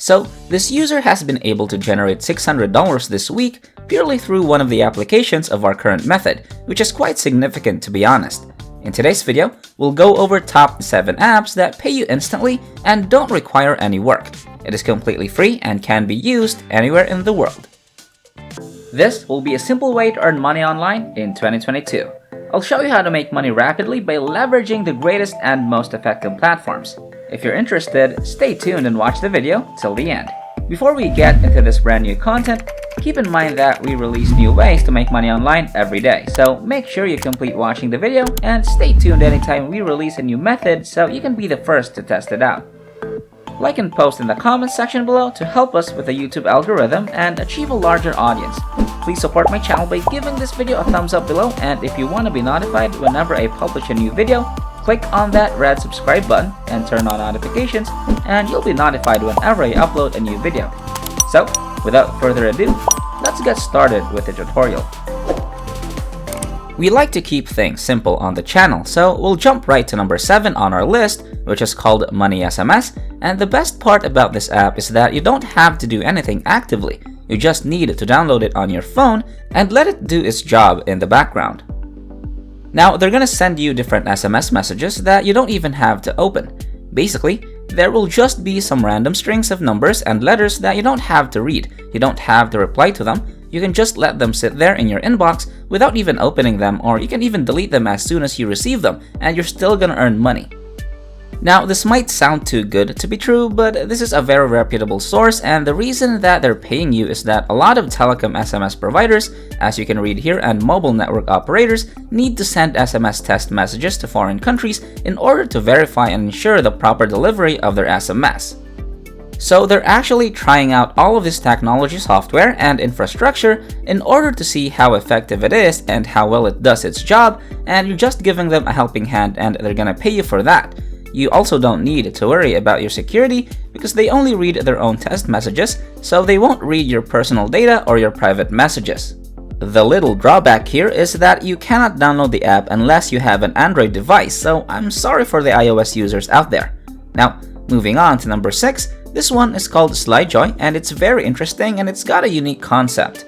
So this user has been able to generate $600 this week purely through one of the applications of our current method, which is quite significant to be honest. In today's video, we'll go over top 7 apps that pay you instantly and don't require any work. It is completely free and can be used anywhere in the world. This will be a simple way to earn money online in 2022. I'll show you how to make money rapidly by leveraging the greatest and most effective platforms. If you're interested, stay tuned and watch the video till the end. Before we get into this brand new content, keep in mind that we release new ways to make money online every day, so make sure you complete watching the video and stay tuned anytime we release a new method so you can be the first to test it out. Like and post in the comments section below to help us with the YouTube algorithm and achieve a larger audience. Please support my channel by giving this video a thumbs up below, and if you want to be notified whenever I publish a new video, click on that red subscribe button and turn on notifications, and you'll be notified whenever I upload a new video. So, without further ado, let's get started with the tutorial. We like to keep things simple on the channel, so we'll jump right to number 7 on our list, which is called Money SMS, and the best part about this app is that you don't have to do anything actively. You just need to download it on your phone and let it do its job in the background. Now, they're gonna send you different SMS messages that you don't even have to open. Basically, there will just be some random strings of numbers and letters that you don't have to read. You don't have to reply to them. You can just let them sit there in your inbox without even opening them, or you can even delete them as soon as you receive them, and you're still gonna earn money. Now, this might sound too good to be true, but this is a very reputable source, and the reason that they're paying you is that a lot of telecom SMS providers, as you can read here, and mobile network operators need to send SMS test messages to foreign countries in order to verify and ensure the proper delivery of their SMS. So they're actually trying out all of this technology software and infrastructure in order to see how effective it is and how well it does its job, and you're just giving them a helping hand and they're gonna pay you for that. You also don't need to worry about your security because they only read their own test messages, so they won't read your personal data or your private messages. The little drawback here is that you cannot download the app unless you have an Android device, so I'm sorry for the iOS users out there. Now, moving on to number 6, this one is called Slidejoy, and it's very interesting and it's got a unique concept.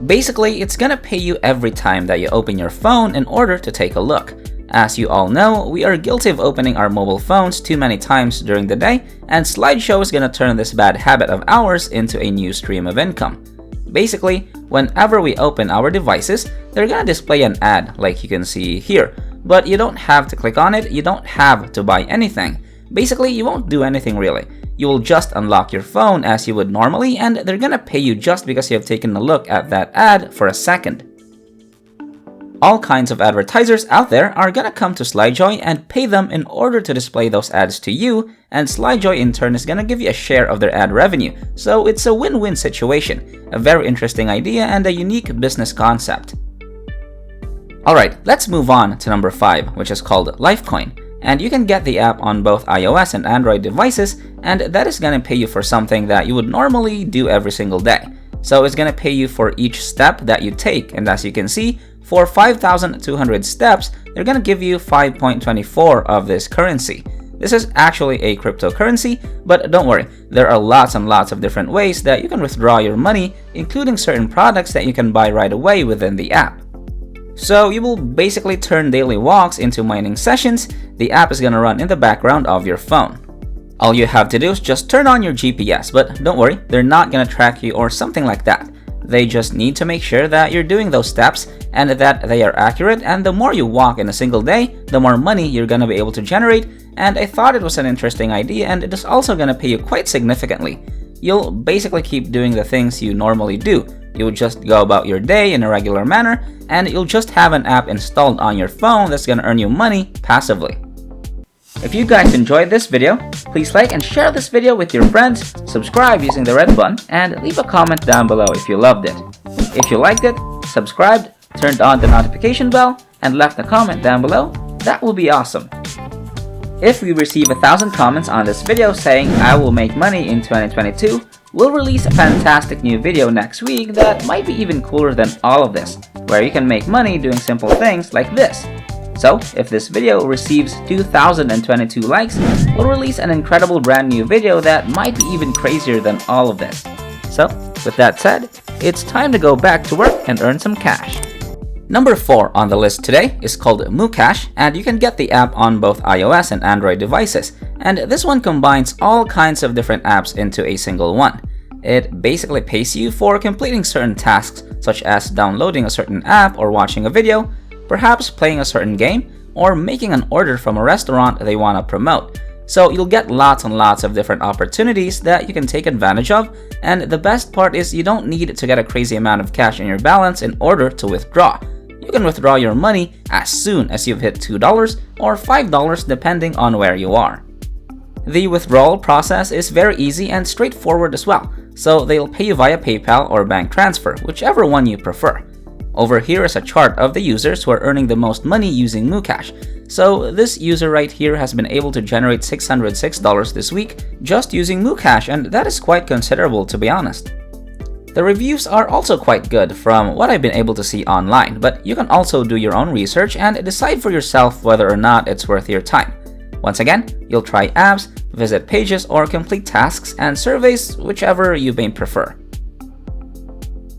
Basically, it's gonna pay you every time that you open your phone in order to take a look. As you all know, we are guilty of opening our mobile phones too many times during the day, and Slidejoy is gonna turn this bad habit of ours into a new stream of income. Basically, whenever we open our devices, they're gonna display an ad like you can see here, but you don't have to click on it, you don't have to buy anything. Basically, you won't do anything really. You will just unlock your phone as you would normally, and they're gonna pay you just because you have taken a look at that ad for a second. All kinds of advertisers out there are gonna come to Slidejoy and pay them in order to display those ads to you, and Slidejoy in turn is gonna give you a share of their ad revenue, so it's a win-win situation. A very interesting idea and a unique business concept. Alright, let's move on to number 5, which is called Lifecoin, and you can get the app on both iOS and Android devices, and that is gonna pay you for something that you would normally do every single day. So it's gonna pay you for each step that you take, and as you can see, for 5,200 steps, they're gonna give you 5.24 of this currency. This is actually a cryptocurrency, but don't worry, there are lots and lots of different ways that you can withdraw your money, including certain products that you can buy right away within the app. So you will basically turn daily walks into mining sessions. The app is gonna run in the background of your phone. All you have to do is just turn on your GPS, but don't worry, they're not gonna track you or something like that. They just need to make sure that you're doing those steps and that they are accurate, and the more you walk in a single day, the more money you're gonna be able to generate, and I thought it was an interesting idea, and it is also gonna pay you quite significantly. You'll basically keep doing the things you normally do. You'll just go about your day in a regular manner, and you'll just have an app installed on your phone that's gonna earn you money passively. If you guys enjoyed this video, please like and share this video with your friends, subscribe using the red button, and leave a comment down below if you loved it. If you liked it, subscribed, turned on the notification bell, and left a comment down below, that will be awesome. If we receive 1,000 comments on this video saying I will make money in 2022, we'll release a fantastic new video next week that might be even cooler than all of this, where you can make money doing simple things like this. So, if this video receives 2,022 likes, we'll release an incredible brand new video that might be even crazier than all of this. So, with that said, it's time to go back to work and earn some cash. Number 4 on the list today is called Moocash, and you can get the app on both iOS and Android devices. And this one combines all kinds of different apps into a single one. It basically pays you for completing certain tasks, such as downloading a certain app or watching a video, perhaps playing a certain game, or making an order from a restaurant they want to promote. So you'll get lots and lots of different opportunities that you can take advantage of, and the best part is you don't need to get a crazy amount of cash in your balance in order to withdraw. You can withdraw your money as soon as you've hit $2 or $5 depending on where you are. The withdrawal process is very easy and straightforward as well, so they'll pay you via PayPal or bank transfer, whichever one you prefer. Over here is a chart of the users who are earning the most money using Moocash. So this user right here has been able to generate $606 this week just using Moocash, and that is quite considerable, to be honest. The reviews are also quite good from what I've been able to see online, but you can also do your own research and decide for yourself whether or not it's worth your time. Once again, you'll try apps, visit pages, or complete tasks and surveys, whichever you may prefer.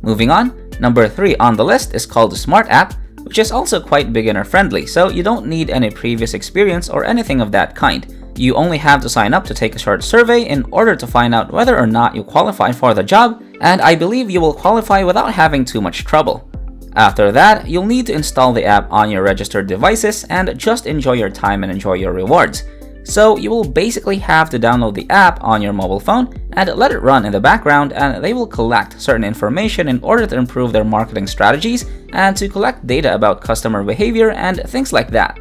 Moving on, number 3 on the list is called Smart App, which is also quite beginner friendly, so you don't need any previous experience or anything of that kind. You only have to sign up to take a short survey in order to find out whether or not you qualify for the job, and I believe you will qualify without having too much trouble. After that, you'll need to install the app on your registered devices and just enjoy your time and enjoy your rewards. So you will basically have to download the app on your mobile phone and let it run in the background, and they will collect certain information in order to improve their marketing strategies and to collect data about customer behavior and things like that.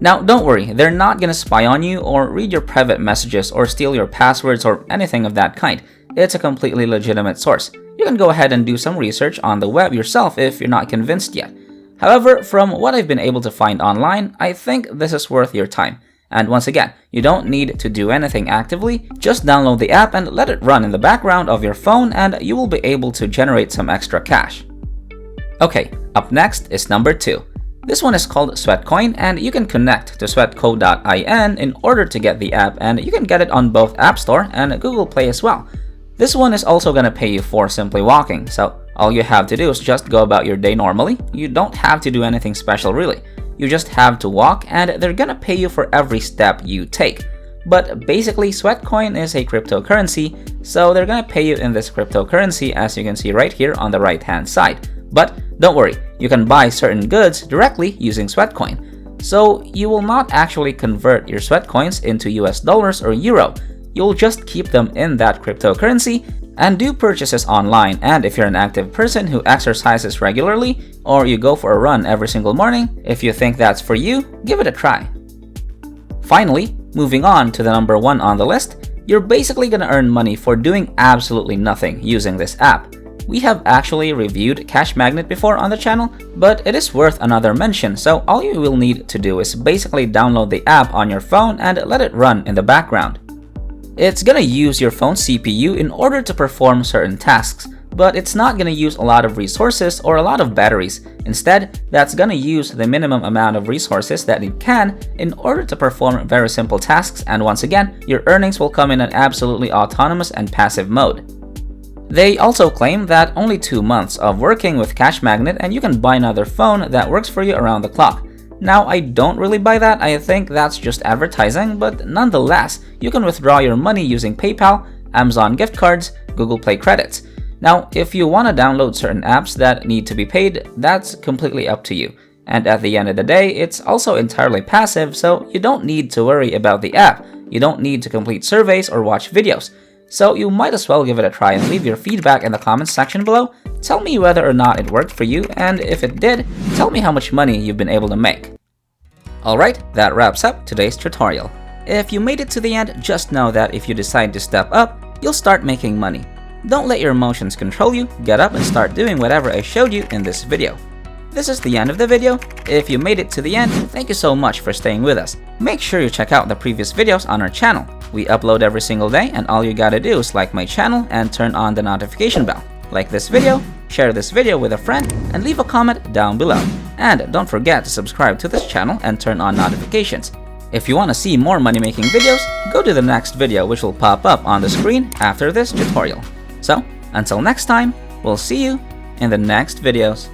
Now don't worry, they're not gonna spy on you or read your private messages or steal your passwords or anything of that kind. It's a completely legitimate source. You can go ahead and do some research on the web yourself if you're not convinced yet. However, from what I've been able to find online, I think this is worth your time. And once again, you don't need to do anything actively, just download the app and let it run in the background of your phone and you will be able to generate some extra cash. Okay, up next is number 2. This one is called Sweatcoin, and you can connect to sweatco.in in order to get the app, and you can get it on both App Store and Google Play as well. This one is also going to pay you for simply walking, so all you have to do is just go about your day normally. You don't have to do anything special really. You just have to walk, and they're gonna pay you for every step you take. But basically, Sweatcoin is a cryptocurrency, so they're gonna pay you in this cryptocurrency, as you can see right here on the right hand side. But don't worry, you can buy certain goods directly using Sweatcoin. So you will not actually convert your Sweatcoins into US dollars or euro. You'll just keep them in that cryptocurrency and do purchases online. And if you're an active person who exercises regularly, or you go for a run every single morning, if you think that's for you, give it a try. Finally, moving on to the number 1 on the list, you're basically gonna earn money for doing absolutely nothing using this app. We have actually reviewed Cash Magnet before on the channel, but it is worth another mention, so all you will need to do is basically download the app on your phone and let it run in the background. It's gonna use your phone's CPU in order to perform certain tasks, but it's not gonna use a lot of resources or a lot of batteries. Instead, that's gonna use the minimum amount of resources that it can in order to perform very simple tasks, and once again, your earnings will come in an absolutely autonomous and passive mode. They also claim that only 2 months of working with Cash Magnet and you can buy another phone that works for you around the clock. Now, I don't really buy that. I think that's just advertising, but nonetheless, you can withdraw your money using PayPal, Amazon gift cards, Google Play credits. Now, if you want to download certain apps that need to be paid, that's completely up to you. And at the end of the day, it's also entirely passive, so you don't need to worry about the app. You don't need to complete surveys or watch videos. So you might as well give it a try and leave your feedback in the comments section below. Tell me whether or not it worked for you, and if it did, tell me how much money you've been able to make. Alright, that wraps up today's tutorial. If you made it to the end, just know that if you decide to step up, you'll start making money. Don't let your emotions control you, get up and start doing whatever I showed you in this video. This is the end of the video. If you made it to the end, thank you so much for staying with us. Make sure you check out the previous videos on our channel. We upload every single day, and all you gotta do is like my channel and turn on the notification bell. Like this video, share this video with a friend, and leave a comment down below. And don't forget to subscribe to this channel and turn on notifications. If you want to see more money-making videos, go to the next video which will pop up on the screen after this tutorial. So, until next time, we'll see you in the next videos.